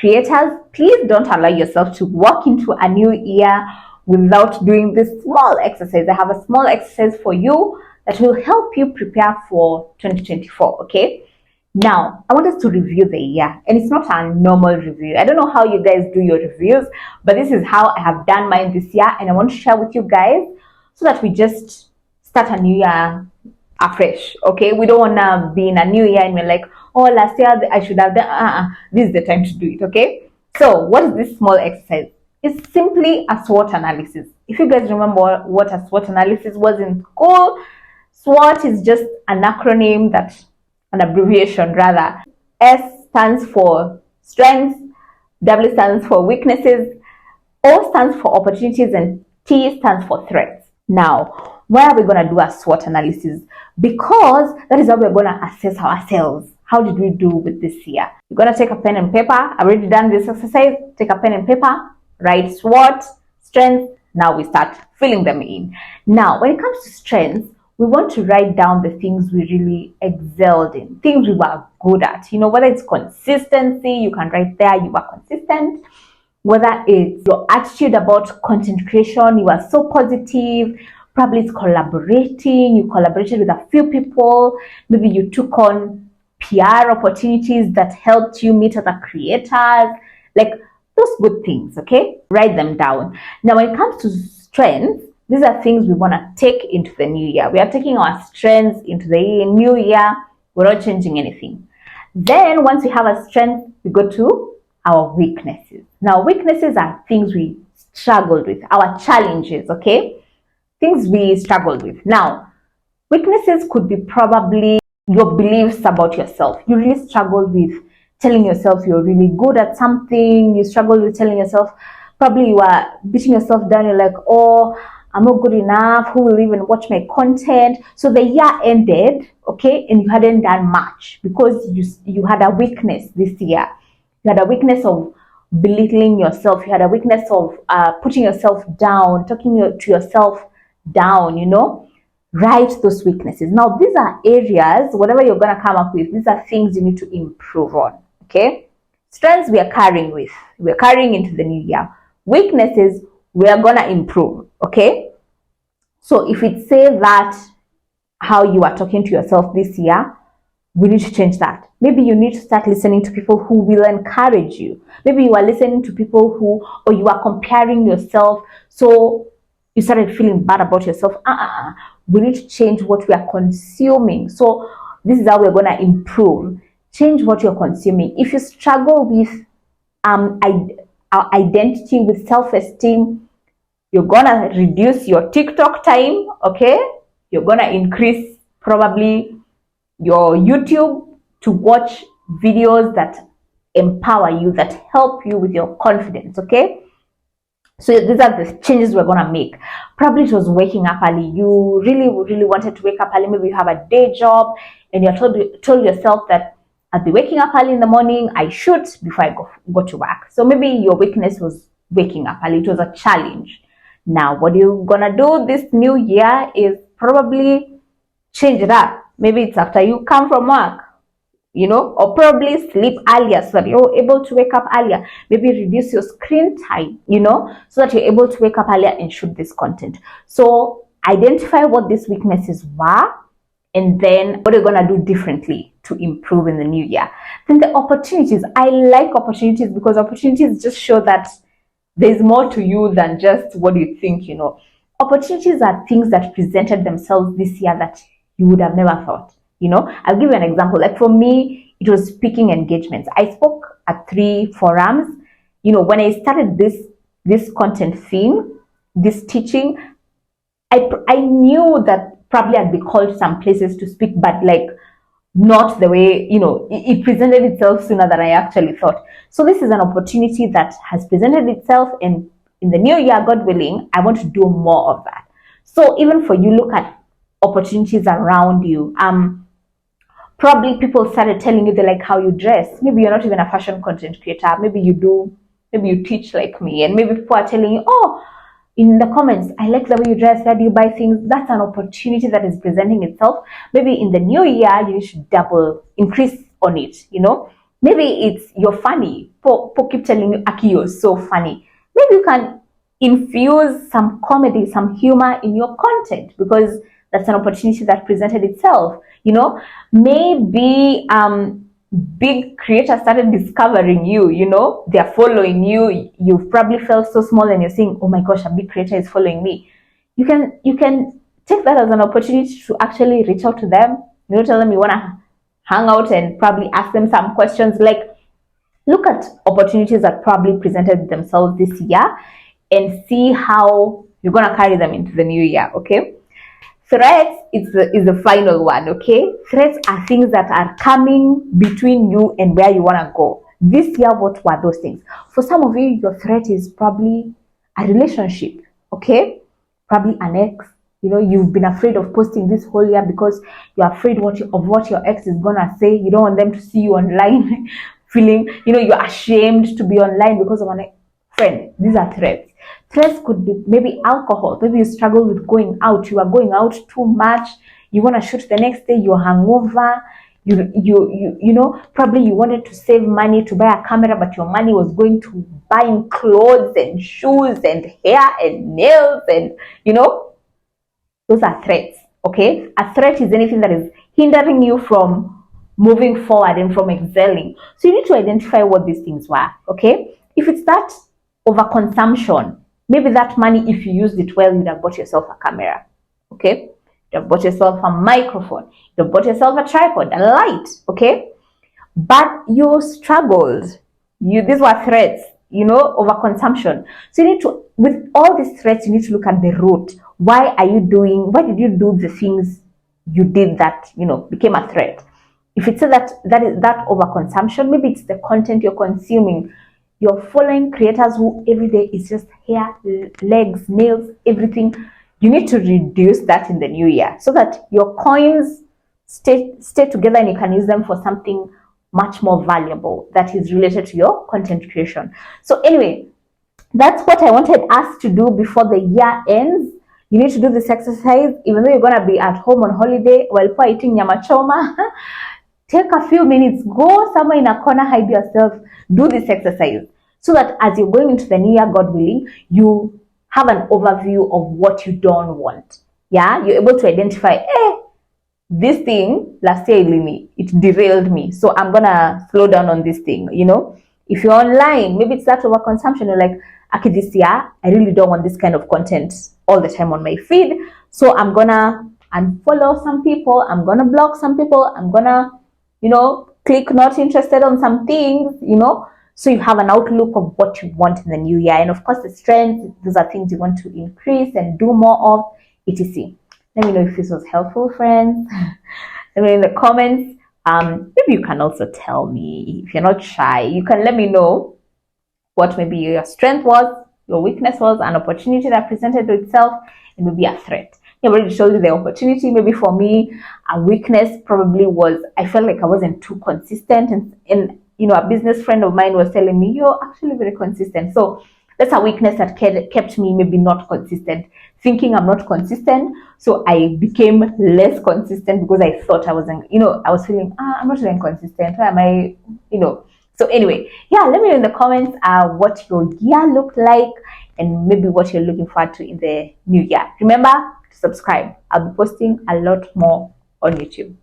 creators, please don't allow yourself to walk into a new year without doing this small exercise. I have a small exercise for you that will help you prepare for 2024. Okay, now I want us to review the year, and it's not a normal review. I don't know how you guys do your reviews, but this is how I have done mine this year, and I want to share with you guys so that we just start a new year afresh. Okay, we don't want to be in a new year and we're like, oh, last year I should have done. This is the time to do it. Okay, so what is this small exercise? It's simply a SWOT analysis. If you guys remember what a SWOT analysis was in school, SWOT is just an acronym, an abbreviation rather. S stands for strengths, W stands for weaknesses, O stands for opportunities, and T stands for threats. Now, why are we going to do a SWOT analysis? Because that is how we're going to assess ourselves. How did we do with this year? You're going to take a pen and paper. I've already done this exercise. Take a pen and paper, write SWOT, strengths. Now we start filling them in. Now, when it comes to strengths, we want to write down the things we really excelled in, things we were good at. You know, whether it's consistency, you can write there you were consistent. Whether it's your attitude about content creation, you are so positive. Probably it's collaborating, you collaborated with a few people. Maybe you took on PR opportunities that helped you meet other creators. Like those good things, okay? Write them down. Now, when it comes to strengths, these are things we want to take into the new year. We are taking our strengths into the new year. We're not changing anything. Then once we have a strength, we go to our weaknesses. Now, weaknesses are things we struggled with, our challenges, okay? Things we struggled with. Now, weaknesses could be probably your beliefs about yourself. You really struggled with telling yourself you're really good at something. You struggled with telling yourself, probably you are beating yourself down. You're like, oh, I'm not good enough. Who will even watch my content? So the year ended, okay, and you hadn't done much because you had a weakness this year. You had a weakness of belittling yourself. You had a weakness of putting yourself down, talking to yourself down, you know. Write those weaknesses. Now, these are areas, whatever you're going to come up with, these are things you need to improve on, okay? Strengths we are carrying with. We're carrying into the new year. Weaknesses we are going to improve, okay? So if it says that how you are talking to yourself this year, we need to change that. Maybe you need to start listening to people who will encourage you. Maybe you are listening to people or you are comparing yourself, so you started feeling bad about yourself. We need to change what we are consuming. So this is how we're going to improve. Change what you're consuming. If you struggle with identity, with self-esteem, you're going to reduce your TikTok time, okay? You're going to increase probably your YouTube to watch videos that empower you, that help you with your confidence, okay? So these are the changes we're going to make. Probably it was waking up early. You really wanted to wake up early. Maybe you have a day job and you're told yourself that I'll be waking up early in the morning. I should before I go to work. So maybe your weakness was waking up early. It was a challenge. Now, what you're going to do this new year is probably change it up. Maybe it's after you come from work, you know, or probably sleep earlier so that you're able to wake up earlier. Maybe reduce your screen time, you know, so that you're able to wake up earlier and shoot this content. So identify what these weaknesses were and then what you're going to do differently to improve in the new year. Then the opportunities. I like opportunities because opportunities just show that there's more to you than just what you think, you know. Opportunities are things that presented themselves this year that you would have never thought. You know, I'll give you an example. Like for me, it was speaking engagements. I spoke at 3 forums. You know, when I started this content theme, this teaching, I knew that probably I'd be called some places to speak, but like not the way, you know, it presented itself sooner than I actually thought. So this is an opportunity that has presented itself, and in the new year, God willing, I want to do more of that. So even for you, look at opportunities around you. Probably people started telling you they like how you dress. Maybe you're not even a fashion content creator. Maybe you do. Maybe you teach like me. And maybe people are telling you, oh, in the comments, I like the way you dress. Where do you buy things? That's an opportunity that is presenting itself. Maybe in the new year, you should increase on it, you know. Maybe it's you're funny. people keep telling you, Aki, you're so funny. Maybe you can infuse some comedy, some humor in your content, because that's an opportunity that presented itself. You know, maybe big creators started discovering you. You know, they're following you. You've probably felt so small, and you're saying, "Oh my gosh, a big creator is following me." You can take that as an opportunity to actually reach out to them. You know, tell them you want to hang out and probably ask them some questions. Like, look at opportunities that probably presented themselves this year and see how you're going to carry them into the new year. Okay, threats is the final one. Okay, threats are things that are coming between you and where you want to go this year. What were those things? For some of you, your threat is probably a relationship. Okay, probably an ex. You know, you've been afraid of posting this whole year because you're afraid of what your ex is gonna say. You don't want them to see you online feeling, you know, you're ashamed to be online because of an friend. These are threats. Threats could be maybe alcohol. Maybe you struggle with going out. You are going out too much. You want to shoot the next day. You're hungover. You know, probably you wanted to save money to buy a camera, but your money was going to buying clothes and shoes and hair and nails, and you know, those are threats. Okay, a threat is anything that is hindering you from moving forward and from excelling. So you need to identify what these things were. Okay, if it's that overconsumption, maybe that money, if you used it well, you'd have bought yourself a camera. Okay, you have bought yourself a microphone, you have bought yourself a tripod, a light. Okay, but you struggled. These were threats, you know, overconsumption. So you need to, with all these threats, you need to look at the root. Why did you do the things you did that, you know, became a threat? If it's that overconsumption, maybe it's the content you're consuming. You're following creators who every day is just hair, legs, nails, everything. You need to reduce that in the new year so that your coins stay together and you can use them for something much more valuable that is related to your content creation. So anyway, that's what I wanted us to do before the year ends. You need to do this exercise, even though you're going to be at home on holiday while eating nyama choma. Take a few minutes, go somewhere in a corner, hide yourself, do this exercise so that as you're going into the new year, God willing, you have an overview of what you don't want. Yeah, you're able to identify, this thing last year it derailed me, so I'm gonna slow down on this thing. You know, if you're online, maybe it's that overconsumption. You're like, okay, this year I really don't want this kind of content all the time on my feed, so I'm gonna unfollow some people, I'm gonna block some people, I'm gonna, you know, click not interested on some things, you know. So you have an outlook of what you want in the new year, and of course the strengths, those are things you want to increase and do more of, etc. Let me know if this was helpful, friends. Let me know in the comments. Maybe you can also tell me, if you're not shy, you can let me know what maybe your strength was, your weakness was, an opportunity that presented itself, and maybe a threat. I've already showed you the opportunity. Maybe for me, a weakness probably was I felt like I wasn't too consistent, and you know, a business friend of mine was telling me, you're actually very consistent. So that's a weakness that kept me maybe not consistent, thinking I'm not consistent. So I became less consistent because I thought I wasn't, you know, I was feeling, I'm not really consistent. Why am I, you know? So anyway, yeah, let me know in the comments what your year looked like and maybe what you're looking forward to in the new year. Remember to subscribe. I'll be posting a lot more on YouTube.